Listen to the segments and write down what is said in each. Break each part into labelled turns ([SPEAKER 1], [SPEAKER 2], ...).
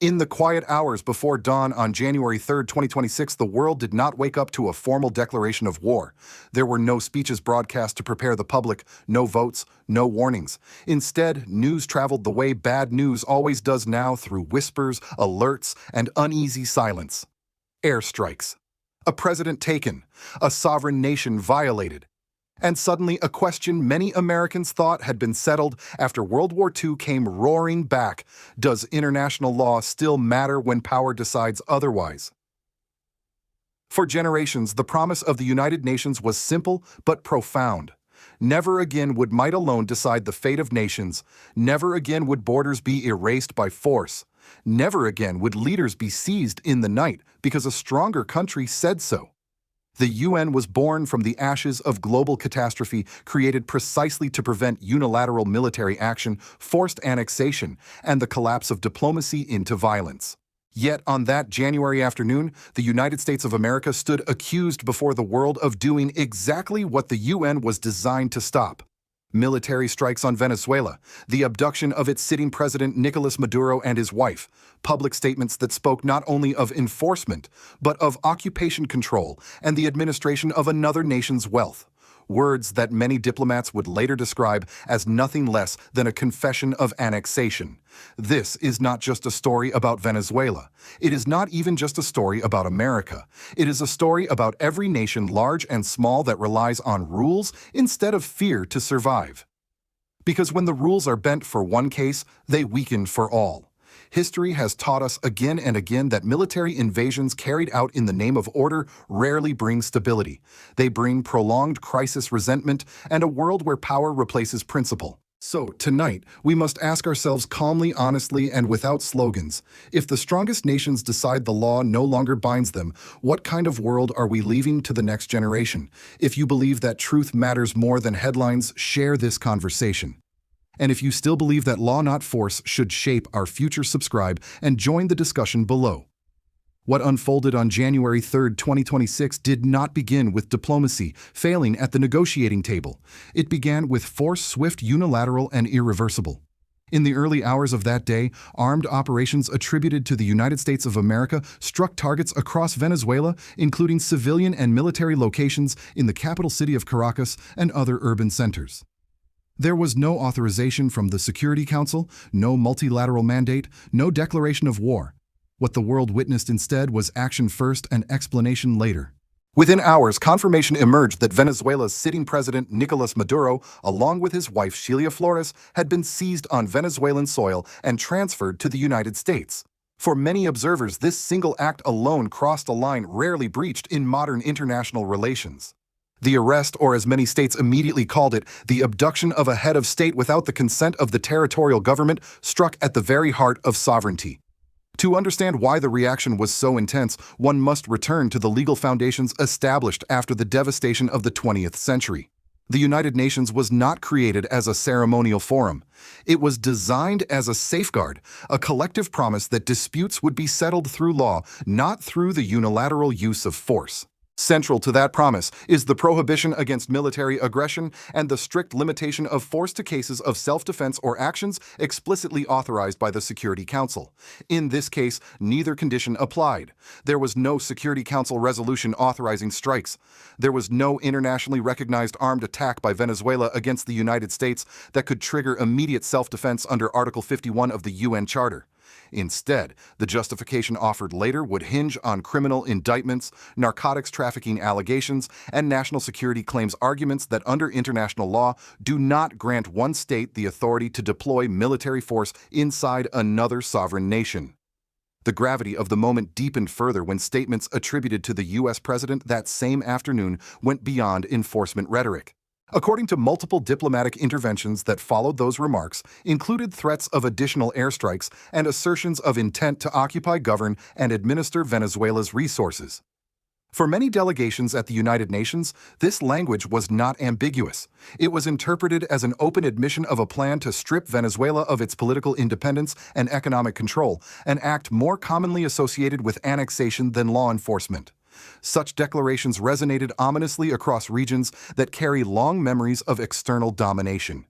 [SPEAKER 1] In the quiet hours before dawn on January 3rd, 2026, the world did not wake up to a formal declaration of war. There were no speeches broadcast to prepare the public, no votes, no warnings. Instead, news traveled the way bad news always does now, through whispers, alerts, and uneasy silence. Airstrikes. A president taken. A sovereign nation violated. And suddenly, a question many Americans thought had been settled after World War II came roaring back. Does international law still matter when power decides otherwise? For generations, the promise of the United Nations was simple but profound. Never again would might alone decide the fate of nations. Never again would borders be erased by force. Never again would leaders be seized in the night because a stronger country said so. The UN was born from the ashes of global catastrophe created precisely to prevent unilateral military action, forced annexation, and the collapse of diplomacy into violence. Yet on that January afternoon, the United States of America stood accused before the world of doing exactly what the UN was designed to stop. Military strikes on Venezuela, the abduction of its sitting president Nicolás Maduro and his wife, public statements that spoke not only of enforcement, but of occupation control and the administration of another nation's wealth. Words that many diplomats would later describe as nothing less than a confession of annexation. This is not just a story about Venezuela. It is not even just a story about America. It is a story about every nation, large and small, that relies on rules instead of fear to survive. Because when the rules are bent for one case, they weaken for all. History has taught us again and again that military invasions carried out in the name of order rarely bring stability. They bring prolonged crisis, resentment, and a world where power replaces principle. So, tonight, we must ask ourselves calmly, honestly, and without slogans, if the strongest nations decide the law no longer binds them, what kind of world are we leaving to the next generation? If you believe that truth matters more than headlines, share this conversation. And if you still believe that law, not force, should shape our future, subscribe and join the discussion below. What unfolded on January 3rd, 2026 did not begin with diplomacy failing at the negotiating table. It began with force, swift, unilateral, and irreversible. In the early hours of that day, armed operations attributed to the United States of America struck targets across Venezuela, including civilian and military locations in the capital city of Caracas and other urban centers. There was no authorization from the Security Council, no multilateral mandate, no declaration of war. What the world witnessed instead was action first and explanation later. Within hours, confirmation emerged that Venezuela's sitting president Nicolás Maduro, along with his wife Sheila Flores, had been seized on Venezuelan soil and transferred to the United States. For many observers, this single act alone crossed a line rarely breached in modern international relations. The arrest, or as many states immediately called it, the abduction of a head of state without the consent of the territorial government, struck at the very heart of sovereignty. To understand why the reaction was so intense, one must return to the legal foundations established after the devastation of the 20th century. The United Nations was not created as a ceremonial forum. It was designed as a safeguard, a collective promise that disputes would be settled through law, not through the unilateral use of force. Central to that promise is the prohibition against military aggression and the strict limitation of force to cases of self-defense or actions explicitly authorized by the Security Council. In this case, neither condition applied. There was no Security Council resolution authorizing strikes. There was no internationally recognized armed attack by Venezuela against the United States that could trigger immediate self-defense under Article 51 of the UN Charter. Instead, the justification offered later would hinge on criminal indictments, narcotics trafficking allegations, and national security claims, arguments that under international law do not grant one state the authority to deploy military force inside another sovereign nation. The gravity of the moment deepened further when statements attributed to the U.S. president that same afternoon went beyond enforcement rhetoric. According to multiple diplomatic interventions that followed those remarks, included threats of additional airstrikes and assertions of intent to occupy, govern, and administer Venezuela's resources. For many delegations at the United Nations, this language was not ambiguous. It was interpreted as an open admission of a plan to strip Venezuela of its political independence and economic control, an act more commonly associated with annexation than law enforcement. Such declarations resonated ominously across regions that carry long memories of external domination.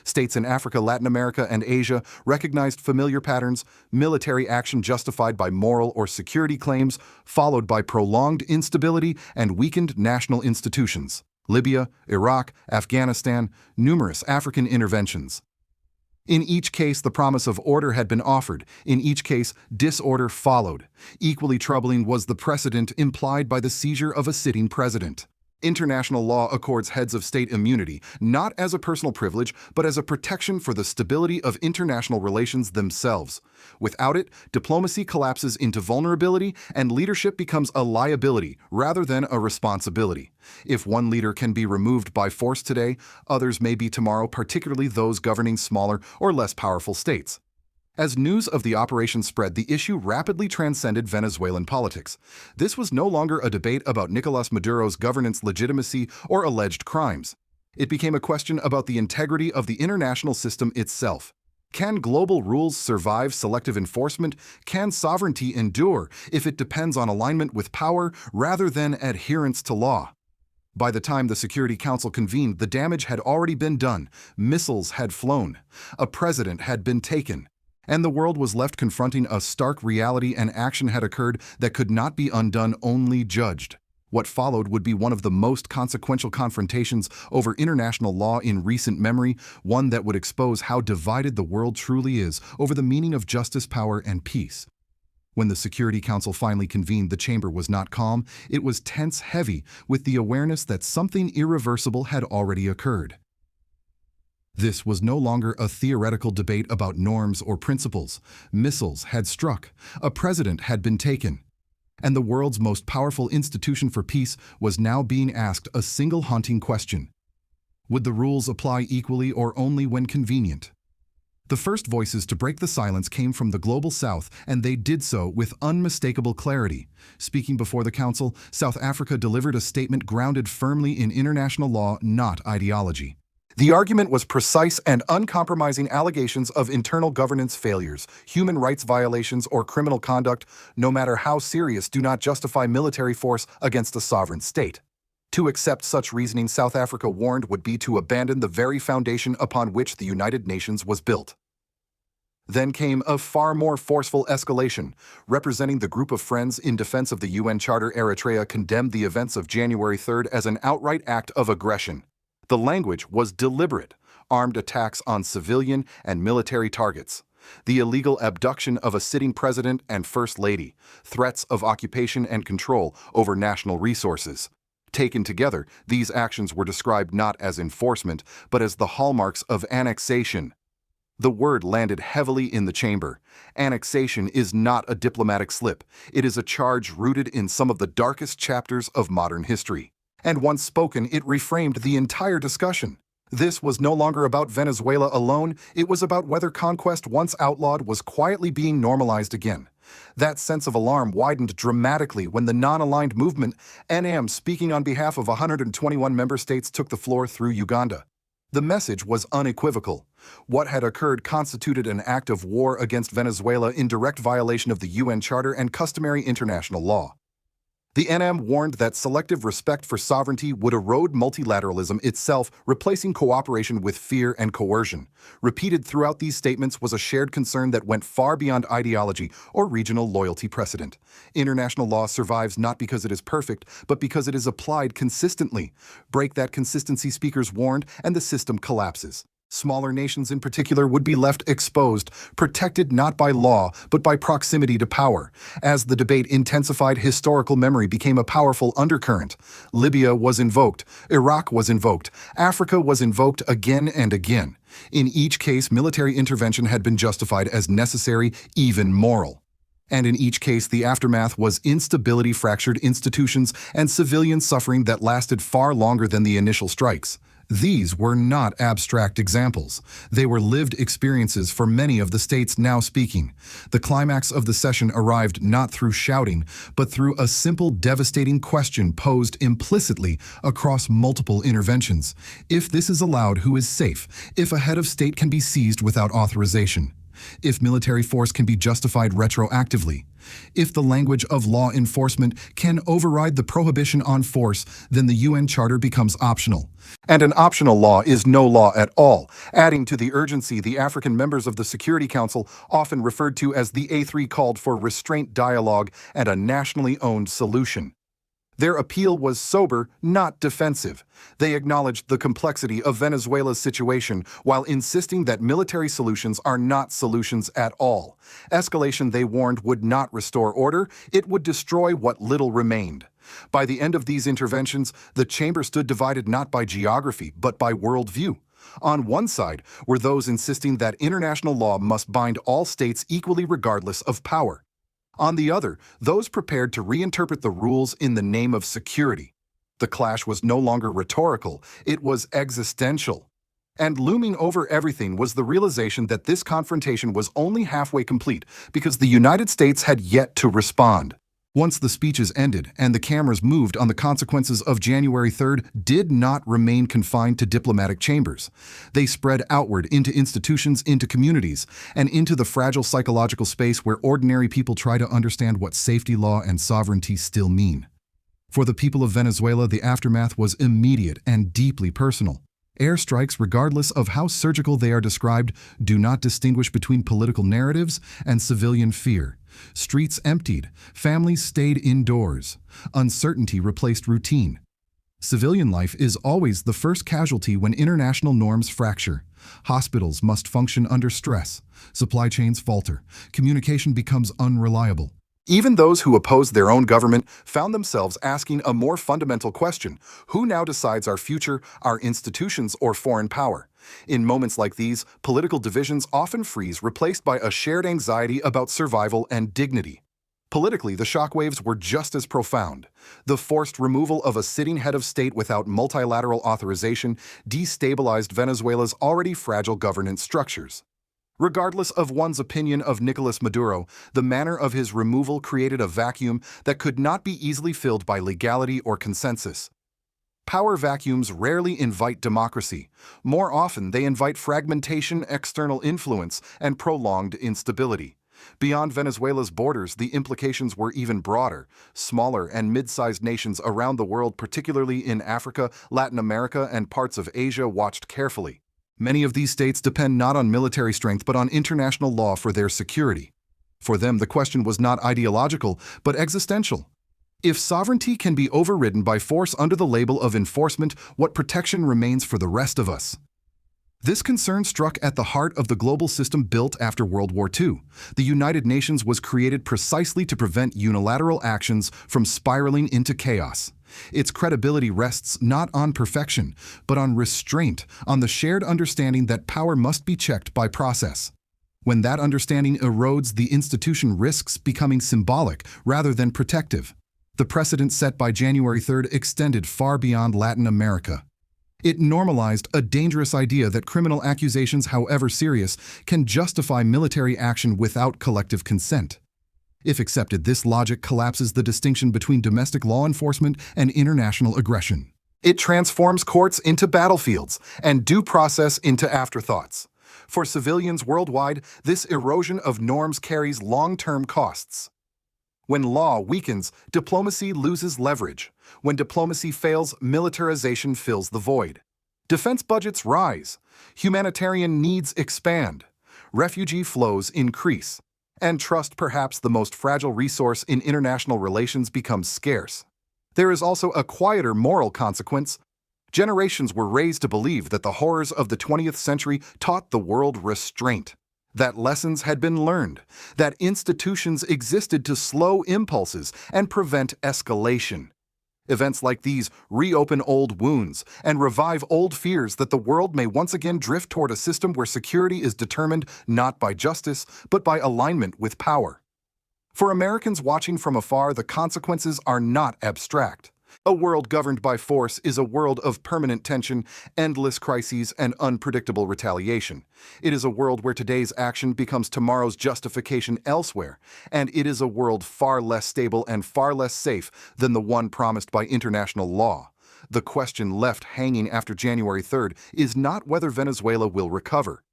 [SPEAKER 1] States in Africa, Latin America, and Asia recognized familiar patterns: military action justified by moral or security claims, followed by prolonged instability and weakened national institutions. Libya, Iraq, Afghanistan, numerous African interventions. In each case, the promise of order had been offered. In each case, disorder followed. Equally troubling was the precedent implied by the seizure of a sitting president. International law accords heads of state immunity, not as a personal privilege, but as a protection for the stability of international relations themselves. Without it, diplomacy collapses into vulnerability and leadership becomes a liability rather than a responsibility. If one leader can be removed by force today, others may be tomorrow, particularly those governing smaller or less powerful states. As news of the operation spread, the issue rapidly transcended Venezuelan politics. This was no longer a debate about Nicolás Maduro's governance legitimacy or alleged crimes. It became a question about the integrity of the international system itself. Can global rules survive selective enforcement? Can sovereignty endure if it depends on alignment with power rather than adherence to law? By the time the Security Council convened, the damage had already been done. Missiles had flown. A president had been taken. And the world was left confronting a stark reality: and action had occurred that could not be undone, only judged. What followed would be one of the most consequential confrontations over international law in recent memory, one that would expose how divided the world truly is over the meaning of justice, power, and peace. When the Security Council finally convened, the chamber was not calm. It was tense, heavy, with the awareness that something irreversible had already occurred. This was no longer a theoretical debate about norms or principles. Missiles had struck, a president had been taken, and the world's most powerful institution for peace was now being asked a single haunting question: would the rules apply equally or only when convenient? The first voices to break the silence came from the global South, and they did so with unmistakable clarity. Speaking before the Council, South Africa delivered a statement grounded firmly in international law, not ideology. The argument was precise and uncompromising: allegations of internal governance failures, human rights violations, or criminal conduct, no matter how serious, do not justify military force against a sovereign state. To accept such reasoning, South Africa warned, would be to abandon the very foundation upon which the United Nations was built. Then came a far more forceful escalation. Representing the group of friends in defense of the UN Charter, Eritrea condemned the events of January 3rd as an outright act of aggression. The language was deliberate: armed attacks on civilian and military targets, the illegal abduction of a sitting president and first lady, threats of occupation and control over national resources. Taken together, these actions were described not as enforcement, but as the hallmarks of annexation. The word landed heavily in the chamber. Annexation is not a diplomatic slip. It is a charge rooted in some of the darkest chapters of modern history. And once spoken, it reframed the entire discussion. This was no longer about Venezuela alone. It was about whether conquest, once outlawed, was quietly being normalized again. That sense of alarm widened dramatically when the non-aligned movement, NAM, speaking on behalf of 121 member states, took the floor through Uganda. The message was unequivocal. What had occurred constituted an act of war against Venezuela in direct violation of the UN Charter and customary international law. The NM warned that selective respect for sovereignty would erode multilateralism itself, replacing cooperation with fear and coercion. Repeated throughout these statements was a shared concern that went far beyond ideology or regional loyalty precedent. International law survives not because it is perfect, but because it is applied consistently. Break that consistency, speakers warned, and the system collapses. Smaller nations in particular would be left exposed, protected not by law, but by proximity to power. As the debate intensified, historical memory became a powerful undercurrent. Libya was invoked, Iraq was invoked, Africa was invoked again and again. In each case, military intervention had been justified as necessary, even moral. And in each case, the aftermath was instability, fractured institutions, and civilian suffering that lasted far longer than the initial strikes. These were not abstract examples. They were lived experiences for many of the states now speaking. The climax of the session arrived not through shouting, but through a simple, devastating question posed implicitly across multiple interventions. If this is allowed, who is safe? If a head of state can be seized without authorization? If military force can be justified retroactively? If the language of law enforcement can override the prohibition on force, then the UN Charter becomes optional. And an optional law is no law at all, adding to the urgency the African members of the Security Council, often referred to as the A3, called for restraint, dialogue, and a nationally owned solution. Their appeal was sober, not defensive. They acknowledged the complexity of Venezuela's situation while insisting that military solutions are not solutions at all. Escalation, they warned, would not restore order, it would destroy what little remained. By the end of these interventions, the chamber stood divided not by geography, but by worldview. On one side were those insisting that international law must bind all states equally regardless of power. On the other, those prepared to reinterpret the rules in the name of security. The clash was no longer rhetorical, it was existential. And looming over everything was the realization that this confrontation was only halfway complete because the United States had yet to respond. Once the speeches ended and the cameras moved on, the consequences of January 3rd did not remain confined to diplomatic chambers. They spread outward into institutions, into communities, and into the fragile psychological space where ordinary people try to understand what safety, law, and sovereignty still mean. For the people of Venezuela, the aftermath was immediate and deeply personal. Airstrikes, regardless of how surgical they are described, do not distinguish between political narratives and civilian fear. Streets emptied, families stayed indoors. Uncertainty replaced routine. Civilian life is always the first casualty when international norms fracture. Hospitals must function under stress. Supply chains falter. Communication becomes unreliable. Even those who opposed their own government found themselves asking a more fundamental question: who now decides our future, our institutions, or foreign power? In moments like these, political divisions often freeze, replaced by a shared anxiety about survival and dignity. Politically, the shockwaves were just as profound. The forced removal of a sitting head of state without multilateral authorization destabilized Venezuela's already fragile governance structures. Regardless of one's opinion of Nicolás Maduro, the manner of his removal created a vacuum that could not be easily filled by legality or consensus. Power vacuums rarely invite democracy. More often, they invite fragmentation, external influence, and prolonged instability. Beyond Venezuela's borders, the implications were even broader. Smaller and mid-sized nations around the world, particularly in Africa, Latin America, and parts of Asia, watched carefully. Many of these states depend not on military strength but on international law for their security. For them, the question was not ideological, but existential. If sovereignty can be overridden by force under the label of enforcement, what protection remains for the rest of us? This concern struck at the heart of the global system built after World War II. The United Nations was created precisely to prevent unilateral actions from spiraling into chaos. Its credibility rests not on perfection, but on restraint, on the shared understanding that power must be checked by process. When that understanding erodes, the institution risks becoming symbolic rather than protective. The precedent set by January 3rd extended far beyond Latin America. It normalized a dangerous idea that criminal accusations, however serious, can justify military action without collective consent. If accepted, this logic collapses the distinction between domestic law enforcement and international aggression. It transforms courts into battlefields and due process into afterthoughts. For civilians worldwide, this erosion of norms carries long-term costs. When law weakens, diplomacy loses leverage. When diplomacy fails, militarization fills the void. Defense budgets rise. Humanitarian needs expand. Refugee flows increase. And trust, perhaps the most fragile resource in international relations, becomes scarce. There is also a quieter moral consequence. Generations were raised to believe that the horrors of the 20th century taught the world restraint, that lessons had been learned, that institutions existed to slow impulses and prevent escalation. Events like these reopen old wounds and revive old fears that the world may once again drift toward a system where security is determined not by justice, but by alignment with power. For Americans watching from afar, the consequences are not abstract. A world governed by force is a world of permanent tension, endless crises, and unpredictable retaliation. It is a world where today's action becomes tomorrow's justification elsewhere, and it is a world far less stable and far less safe than the one promised by international law. The question left hanging after January 3rd is not whether Venezuela will recover.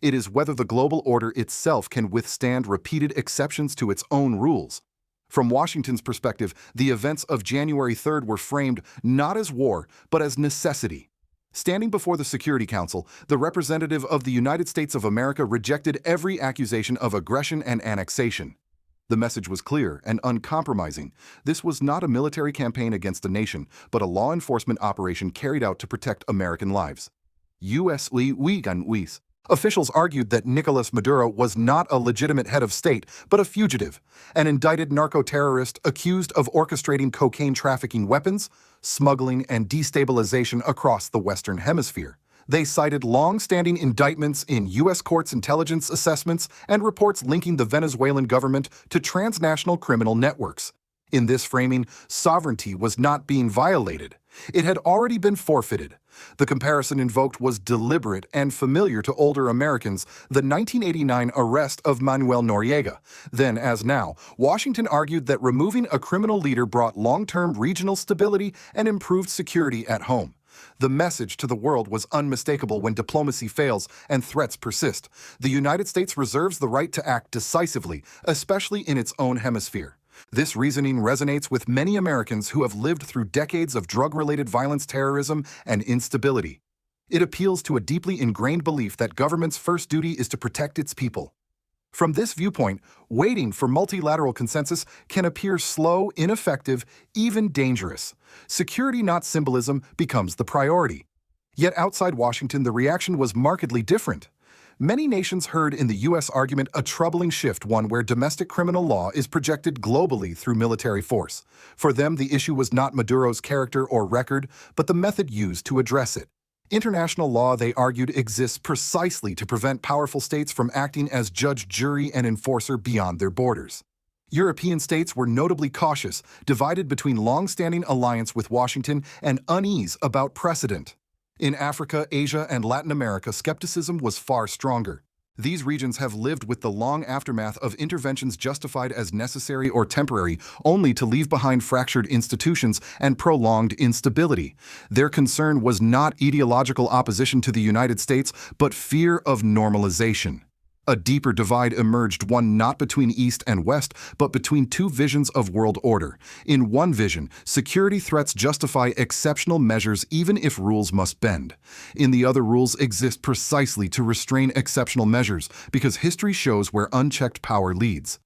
[SPEAKER 1] It is whether the global order itself can withstand repeated exceptions to its own rules. From Washington's perspective, the events of January 3rd were framed not as war, but as necessity. Standing before the Security Council, the representative of the United States of America rejected every accusation of aggression and annexation. The message was clear and uncompromising. This was not a military campaign against a nation, but a law enforcement operation carried out to protect American lives. Officials argued that Nicolás Maduro was not a legitimate head of state, but a fugitive, an indicted narco-terrorist accused of orchestrating cocaine trafficking, weapons, smuggling, and destabilization across the Western Hemisphere. They cited long-standing indictments in U.S. courts' intelligence assessments and reports linking the Venezuelan government to transnational criminal networks. In this framing, sovereignty was not being violated. It had already been forfeited. The comparison invoked was deliberate and familiar to older Americans, the 1989 arrest of Manuel Noriega. Then, as now, Washington argued that removing a criminal leader brought long-term regional stability and improved security at home. The message to the world was unmistakable when diplomacy fails and threats persist. The United States reserves the right to act decisively, especially in its own hemisphere. This reasoning resonates with many Americans who have lived through decades of drug-related violence, terrorism, and instability. It appeals to a deeply ingrained belief that government's first duty is to protect its people. From this viewpoint, waiting for multilateral consensus can appear slow, ineffective, even dangerous. Security, not symbolism, becomes the priority. Yet outside Washington, the reaction was markedly different. Many nations heard in the U.S. argument a troubling shift, one where domestic criminal law is projected globally through military force. For them, the issue was not Maduro's character or record, but the method used to address it. International law, they argued, exists precisely to prevent powerful states from acting as judge, jury, and enforcer beyond their borders. European states were notably cautious, divided between long-standing alliance with Washington and unease about precedent. In Africa, Asia, and Latin America, skepticism was far stronger. These regions have lived with the long aftermath of interventions justified as necessary or temporary, only to leave behind fractured institutions and prolonged instability. Their concern was not ideological opposition to the United States, but fear of normalization. A deeper divide emerged, one not between East and West, but between two visions of world order. In one vision, security threats justify exceptional measures even if rules must bend. In the other, rules exist precisely to restrain exceptional measures, because history shows where unchecked power leads.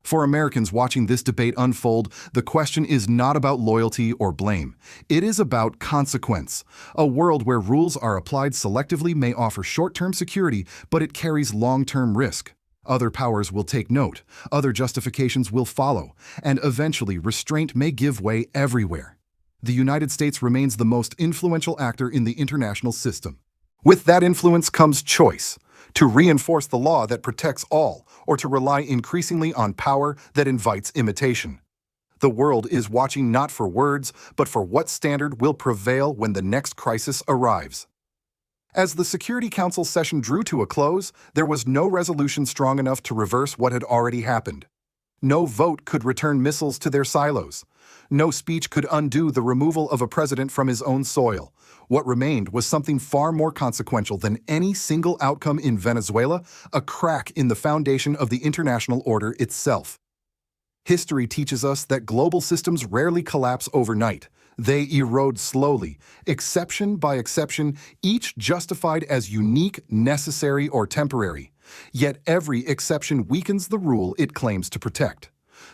[SPEAKER 1] For Americans watching this debate unfold, the question is not about loyalty or blame. It is about consequence. A world where rules are applied selectively may offer short-term security, but it carries long-term risk. Other powers will take note, other justifications will follow, and eventually restraint may give way everywhere. The United States remains the most influential actor in the international system. With that influence comes choice: to reinforce the law that protects all, or to rely increasingly on power that invites imitation. The world is watching not for words, but for what standard will prevail when the next crisis arrives. As the Security Council session drew to a close, there was no resolution strong enough to reverse what had already happened. No vote could return missiles to their silos. No speech could undo the removal of a president from his own soil. What remained was something far more consequential than any single outcome in Venezuela: a crack in the foundation of the international order itself. History teaches us that global systems rarely collapse overnight. They erode slowly, exception by exception, each justified as unique, necessary, or temporary. Yet every exception weakens the rule it claims to protect.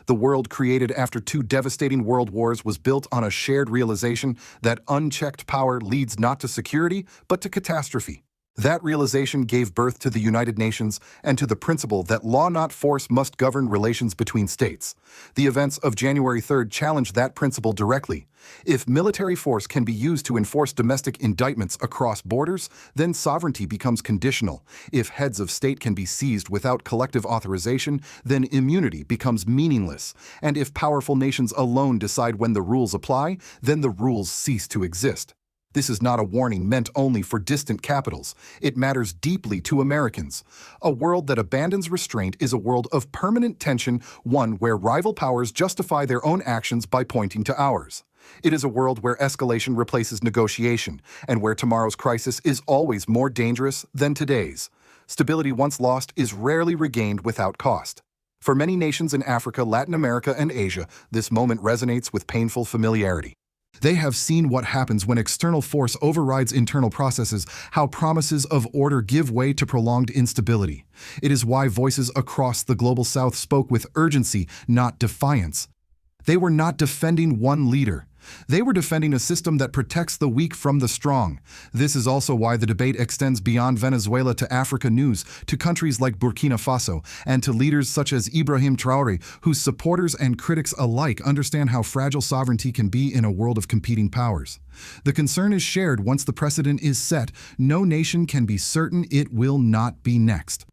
[SPEAKER 1] The world created after two devastating world wars was built on a shared realization that unchecked power leads not to security, but to catastrophe. That realization gave birth to the United Nations and to the principle that law, not force, must govern relations between states. The events of January 3rd challenged that principle directly. If military force can be used to enforce domestic indictments across borders, then sovereignty becomes conditional. If heads of state can be seized without collective authorization, then immunity becomes meaningless. And if powerful nations alone decide when the rules apply, then the rules cease to exist. This is not a warning meant only for distant capitals. It matters deeply to Americans. A world that abandons restraint is a world of permanent tension, one where rival powers justify their own actions by pointing to ours. It is a world where escalation replaces negotiation, and where tomorrow's crisis is always more dangerous than today's. Stability once lost is rarely regained without cost. For many nations in Africa, Latin America, and Asia, this moment resonates with painful familiarity. They have seen what happens when external force overrides internal processes, how promises of order give way to prolonged instability. It is why voices across the global south spoke with urgency, not defiance. They were not defending one leader. They were defending a system that protects the weak from the strong. This is also why the debate extends beyond Venezuela to Africa news, to countries like Burkina Faso, and to leaders such as Ibrahim Traore, whose supporters and critics alike understand how fragile sovereignty can be in a world of competing powers. The concern is shared once the precedent is set. No nation can be certain it will not be next.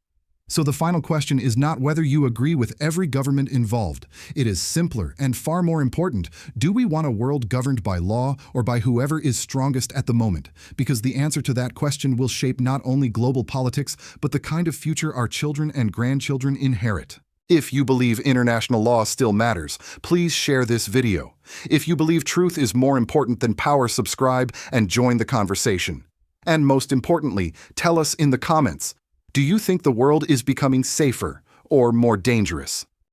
[SPEAKER 1] So the final question is not whether you agree with every government involved. It is simpler and far more important. Do we want a world governed by law or by whoever is strongest at the moment? Because the answer to that question will shape not only global politics, but the kind of future our children and grandchildren inherit. If you believe international law still matters, please share this video. If you believe truth is more important than power, subscribe and join the conversation. And most importantly, tell us in the comments, do you think the world is becoming safer or more dangerous?